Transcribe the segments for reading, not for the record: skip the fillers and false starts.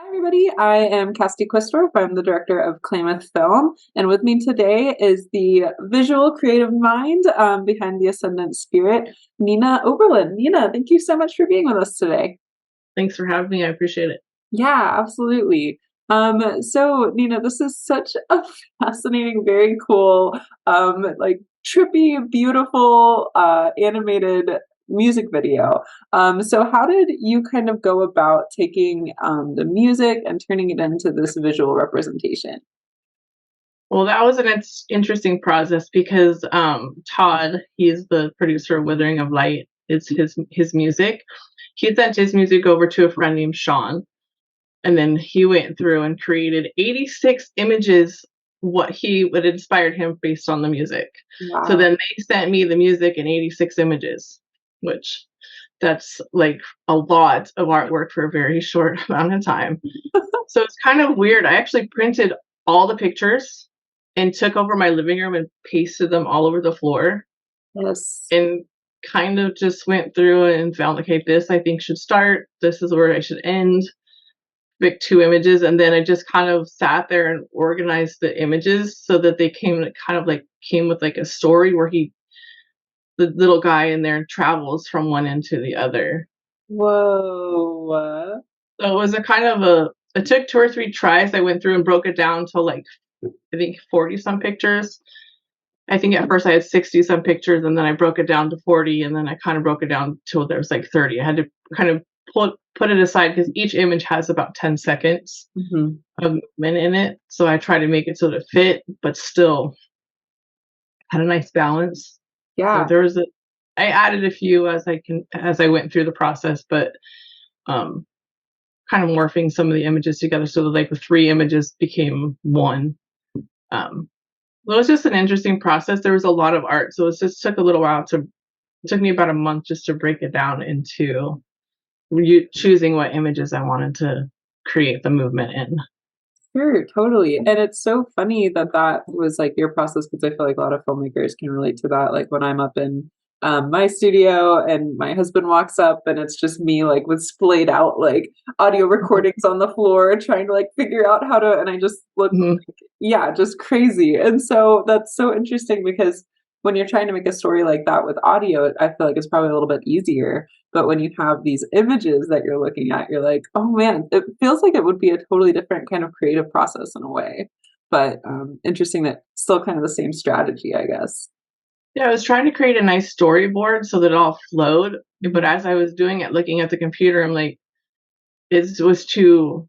Hi, everybody. I am Casty Quistorf. I'm the director of Klamath Film, and with me today is the visual creative mind behind the Ascendant Spirit, Nina Oberlin. Nina, thank you so much for being with us today. Thanks for having me. I appreciate it. Yeah, absolutely. So Nina, this is such a fascinating, very cool, like trippy, beautiful, animated music video. So how did you kind of go about taking the music and turning it into this visual representation? Well, that was an interesting process because Todd, he's the producer of Withering of Light, is his music. He sent his music over to a friend named Sean, and then he went through and created 86 images. What inspired him based on the music. So Wow. then they sent me the music in 86 images, which that's like a lot of artwork for a very short amount of time. So it's kind of weird. I actually printed all the pictures and took over my living room and pasted them all over the floor Yes. and kind of just went through and found, okay, this I think should start. This is where I should end. Pick two images, and then I just kind of sat there and organized the images so that they came with like a story where the little guy in there travels from one end to the other. Whoa. So it was a kind of it took two or three tries. I went through and broke it down to like I think 40 some pictures. I think at first I had 60 some pictures, and then I broke it down to 40, and then I kind of broke it down till there was like 30. I had to kind of put it aside because each image has about 10 seconds Hmm. of movement in it. So I try to make it so that it fit, but still had a nice balance. So Yeah. I added a few as I went through the process, but um, kind of morphing some of the images together so that like the three images became one. Um, Well, it was just an interesting process. There was a lot of art, so it just took a little while to. It took me about a month just to break it down into choosing what images I wanted to create the movement in. Sure, totally. And it's so funny that that was like your process because I feel like a lot of filmmakers can relate to that. Like when I'm up in my studio and my husband walks up and it's just me like with splayed out like audio recordings on the floor trying to like figure out how to, and I just look Mhm. like, yeah, just crazy. And so that's so interesting because when you're trying to make a story like that with audio, I feel like it's probably a little bit easier, but when you have these images that you're looking at, you're like, oh man, it feels like it would be a totally different kind of creative process in a way. But interesting that still kind of the same strategy, I guess. Yeah, I was trying to create a nice storyboard so that it all flowed, but Mhm. as I was doing it, looking at the computer, I'm like, it was too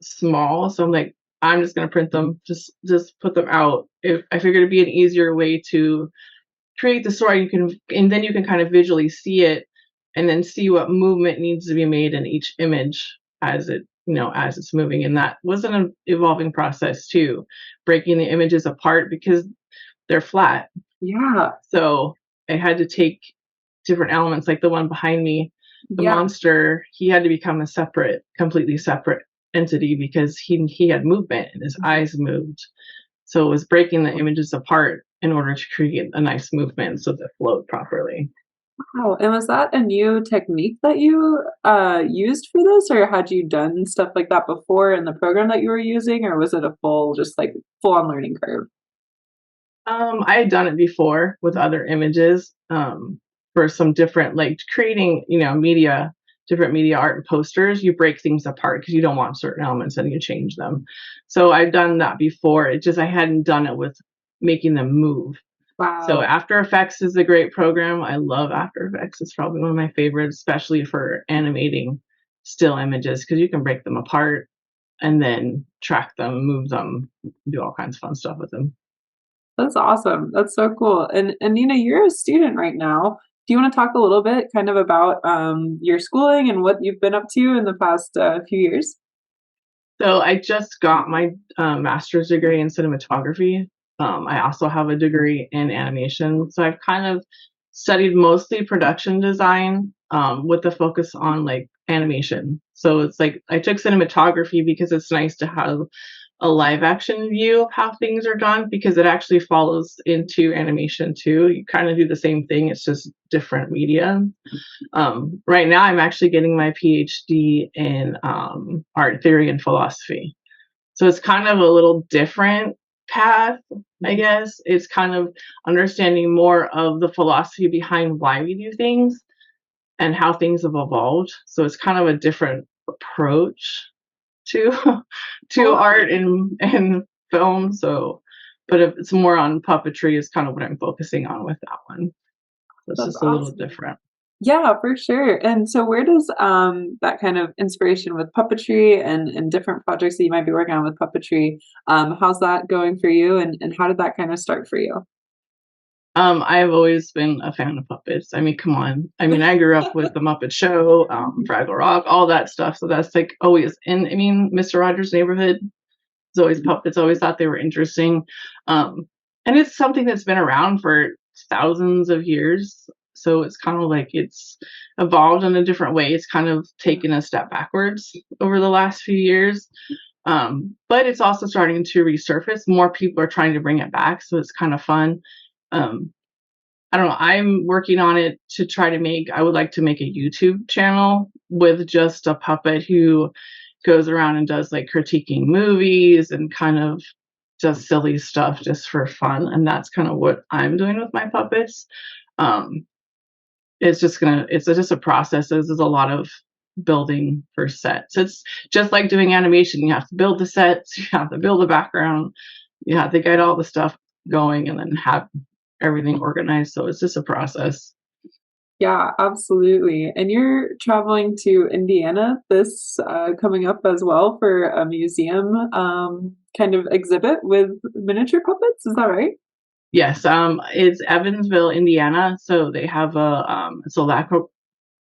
small. So I'm like, I'm just gonna print them, just put them out. If I figured it'd be an easier way to create the story, and then you can kind of visually see it, and then see what movement needs to be made in each image as as it's moving. And that was an evolving process too, breaking the images apart because they're flat. Yeah, So I had to take different elements, like the one behind me, the yeah. monster. He had to become a completely separate entity because he had movement and his Mhm. eyes moved. So it was breaking the images apart in order to create a nice movement so that it flowed properly. Wow. And was that a new technique that you used for this, or had you done stuff like that before in the program that you were using, or was it a full, just like full on learning curve? I had done it before with other images, for some different, like creating, different media art and posters. You break things apart because you don't want certain elements and you change them. So I've done that before. It just I hadn't done it with making them move. So Wow. After Effects is a great program. I love After Effects. It's probably one of my favorites, especially for animating still images because you can break them apart and then track them, move them, do all kinds of fun stuff with them. That's awesome. That's so cool. And Nina, you're a student right now. Do you want to talk a little bit kind of about your schooling and what you've been up to in the past few years? So I just got my master's degree in cinematography. I also have a degree in animation. So I've kind of studied mostly production design with the focus on like animation. So it's like I took cinematography because it's nice to have a live action view of how things are done because it actually follows into animation too. You kind of do the same thing, it's just different media. Right now, I'm actually getting my PhD in art theory and philosophy. So it's kind of a little different path, I Mhm. guess. It's kind of understanding more of the philosophy behind why we do things and how things have evolved. So it's kind of a different approach to I to love art it. and film. So, but if it's more on puppetry is kind of what I'm focusing on with that one. So it's That's just a little awesome. different. Yeah, for sure. And so where does that kind of inspiration with puppetry and different projects that you might be working on with puppetry, how's that going for you and how did that kind of start for you? I've always been a fan of puppets. I mean, come on. I mean, I grew up with the Muppet Show, Fraggle Rock, all that stuff. So that's like always. And I mean, Mr. Rogers' Neighborhood is always puppets. Always thought they were interesting, and it's something that's been around for thousands of years. So it's kind of like it's evolved in a different way. It's kind of taken a step backwards over the last few years. But it's also starting to resurface. More people are trying to bring it back, so it's kind of fun. Um, I don't know. I'm working on it to try to make. I would like to make a YouTube channel with just a puppet who goes around and does like critiquing movies and kind of does silly stuff just for fun. And that's kind of what I'm doing with my puppets. Um, it's just a process. There's a lot of building for sets. It's just like doing animation. You have to build the sets, you have to build the background, you have to get all the stuff going and then have everything organized. So it's just a process. Yeah, absolutely. And you're traveling to Indiana this coming up as well for a museum kind of exhibit with miniature puppets. Is that right? Yes, it's Evansville, Indiana. So they have a it's a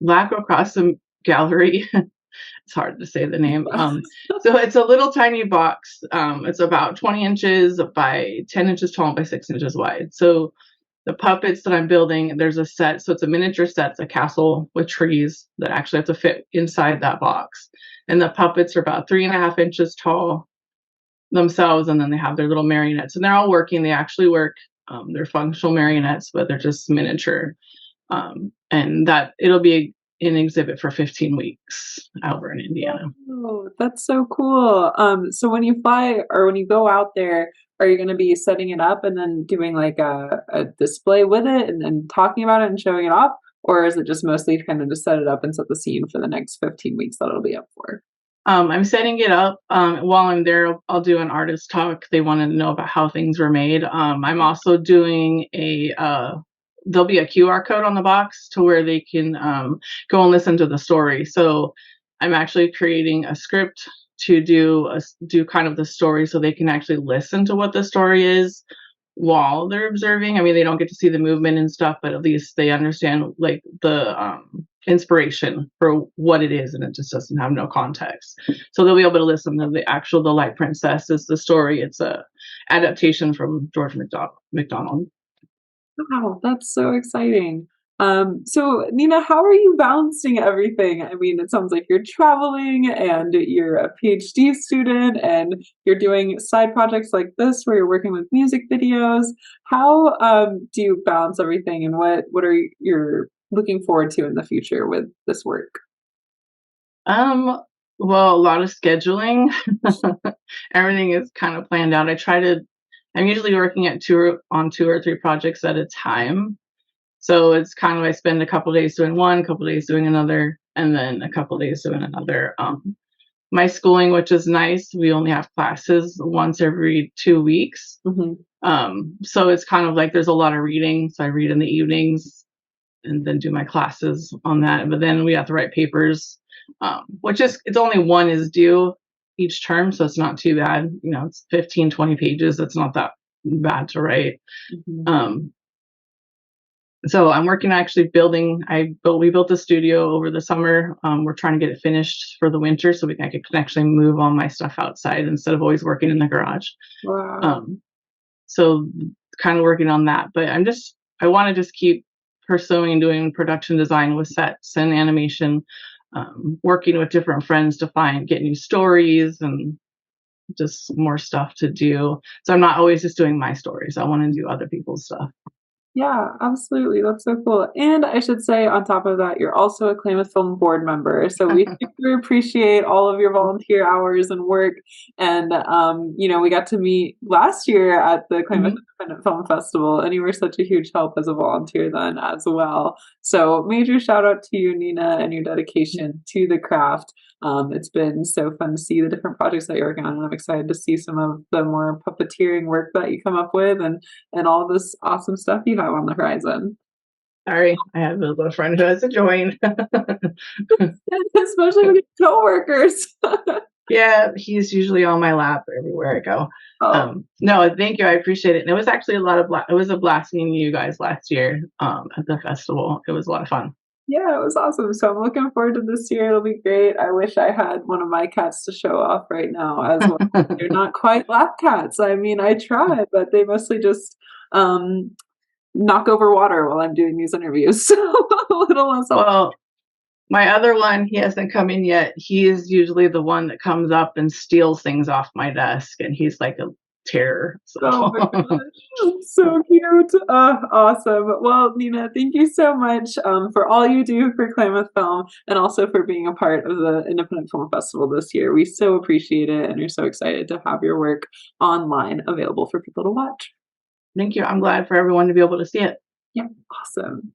lacrocrosse gallery. It's hard to say the name. So it's a little tiny box. It's about 20 inches by 10 inches tall by 6 inches wide. So the puppets that I'm building, there's a set. So it's a miniature set. It's a castle with trees that actually have to fit inside that box. And the puppets are about 3.5 inches tall themselves, and then they have their little marionettes, and they're all working. They actually work. They're functional marionettes, but they're just miniature. And that it'll be an exhibit for 15 weeks over in Indiana. Oh, that's so cool. So when you fly or when you go out there, are you going to be setting it up and then doing like a display with it and then talking about it and showing it off? Or is it just mostly kind of just set it up and set the scene for the next 15 weeks that it'll be up for? I'm setting it up. While I'm there, I'll do an artist talk. They want to know about how things were made. I'm also doing there'll be a QR code on the box to where they can go and listen to the story. So I'm actually creating a script to do kind of the story so they can actually listen to what the story is while they're observing. I mean, they don't get to see the movement and stuff, but at least they understand like the inspiration for what it is, and it just doesn't have no context. So they'll be able to listen to the Light Princess is the story. It's a adaptation from George MacDonald. Wow, that's so exciting. So Nina, how are you balancing everything? I mean, it sounds like you're traveling and you're a PhD student and you're doing side projects like this where you're working with music videos. How do you balance everything and what are you looking forward to in the future with this work? Um, well, a lot of scheduling. Everything is kind of planned out. I'm usually working at two or three projects at a time. So it's kind of I spend a couple days doing one, a couple days doing another, and then a couple days doing another. My schooling, which is nice, we only have classes once every 2 weeks. Mhm. So it's kind of like there's a lot of reading. So I read in the evenings and then do my classes on that. But then we have to write papers, which is it's only one is due each term, so it's not too bad. You know, it's 15, 20 pages. It's not that bad to write. Mhm. Um, so I'm working on actually building. We built the studio over the summer. We're trying to get it finished for the winter so I can actually move all my stuff outside instead of always working in the garage. Wow. Um, so kind of working on that, but I want to just keep pursuing and doing production design with sets and animation, working with different friends to get new stories and just more stuff to do. So I'm not always just doing my stories. I want to do other people's stuff. Yeah, absolutely. That's so cool. And I should say, on top of that, you're also a Klamath Film board member. So we super appreciate all of your volunteer hours and work. And, we got to meet last year at the Klamath Mhm. Independent Film Festival, and you were such a huge help as a volunteer then as well. So major shout out to you, Nina, and your dedication to the craft. It's been so fun to see the different projects that you're working on, and I'm excited to see some of the more puppeteering work that you come up with and all this awesome stuff you have on the horizon. Sorry, I have a little friend who has to join. Especially with your coworkers. Yeah, he's usually on my lap everywhere I go. Oh, No, thank you. I appreciate it. And it was actually a lot of it was a blast meeting you guys last year at the festival. It was a lot of fun. yeah, it was awesome. So I'm looking forward to this year. It'll be great. I wish I had one of my cats to show off right now as well. They're not quite lap cats. I mean, I try, but they mostly just um, knock over water while I'm doing these interviews. So a little less. Well, my other one, he hasn't come in yet. He is usually the one that comes up and steals things off my desk, and he's like a terror. So Oh my gosh, so cute. Awesome. Well, Nina, thank you so much for all you do for Klamath Film and also for being a part of the Independent Film Festival this year. We so appreciate it and are so excited to have your work online available for people to watch. thank you. I'm glad for everyone to be able to see it. Yeah, awesome.